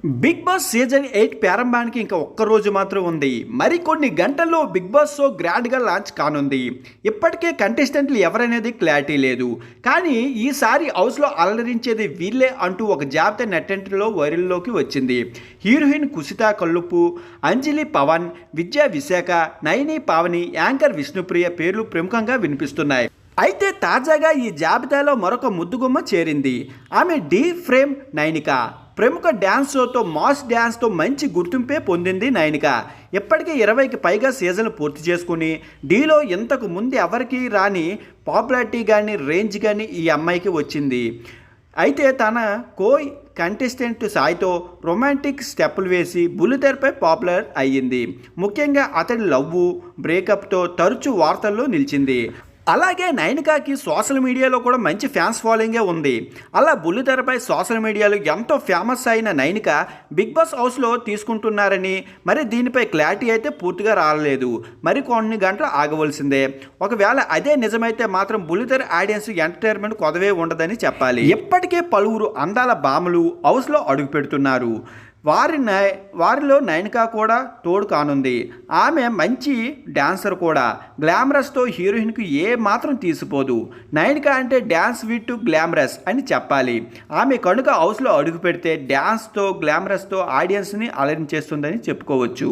Big boss season 8 ప్రారంభానికి ఇంకా ఒక్క రోజు మాత్రం ఉంది. మరికొన్ని గంటల్లో బిగ్ బాస్ షో గ్రాండ్గా లాంచ్ కానుంది. ఇప్పటికే కంటెస్టెంట్లు ఎవరనేది క్లారిటీ లేదు. కానీ ఈసారి హౌస్లో అలరించేది వీళ్ళే అంటూ ఒక జాబితా నెట్టింటిలో వైరల్లోకి వచ్చింది. హీరోయిన్ కుషిత కల్లుపు, అంజలి పవన్, విద్యా విశాఖ, నయని పావని, యాంకర్ విష్ణుప్రియ పేర్లు ప్రముఖంగా వినిపిస్తున్నాయి. అయితే తాజాగా ఈ జాబితాలో మరొక ముద్దుగుమ్మ చేరింది. ఆమె డీ ఫ్రేమ్ నైనిక. ప్రముఖ డ్యాన్స్ షోతో మాస్ డ్యాన్స్తో మంచి గుర్తింపే పొందింది నైనిక. ఇప్పటికే 20కి పైగా సీజన్లు పూర్తి చేసుకుని డీలో ఇంతకు ముందు ఎవరికి రాని పాపులారిటీ కానీ రేంజ్ కానీ ఈ అమ్మాయికి వచ్చింది. అయితే తన కో కంటెస్టెంట్ సాయితో రొమాంటిక్ స్టెప్పులు వేసి బుల్లితెరపై పాపులర్ అయ్యింది. ముఖ్యంగా అతడి లవ్వు బ్రేకప్తో తరచూ వార్తల్లో నిలిచింది. అలాగే నైనికాకి సోషల్ మీడియాలో కూడా మంచి ఫ్యాన్స్ ఫాలోయింగే ఉంది. అలా బుల్లితెరపై సోషల్ మీడియాలో ఎంతో ఫేమస్ అయిన నైనిక బిగ్ బాస్ హౌస్లో తీసుకుంటున్నారని, మరి దీనిపై క్లారిటీ అయితే పూర్తిగా రాలేదు. మరి కొన్ని గంటలు ఆగవలసిందే. ఒకవేళ అదే నిజమైతే మాత్రం బుల్లితెర ఆడియన్స్ ఎంటర్టైన్మెంట్ కొదవే ఉండదని చెప్పాలి. ఇప్పటికే పలువురు అందాల భామలు హౌస్లో అడుగు పెడుతున్నారు. వారిలో నైనిక కూడా తోడు కానుంది. ఆమె మంచి డ్యాన్సర్ కూడా. గ్లామరస్తో హీరోయిన్కి ఏ మాత్రం తీసిపోదు. నైనిక అంటే డ్యాన్స్ విత్ గ్లామరస్ అని చెప్పాలి. ఆమె కనుక హౌస్లో అడుగు పెడితే డ్యాన్స్తో గ్లామరస్తో ఆడియన్స్ని అలరించేస్తుందని చెప్పుకోవచ్చు.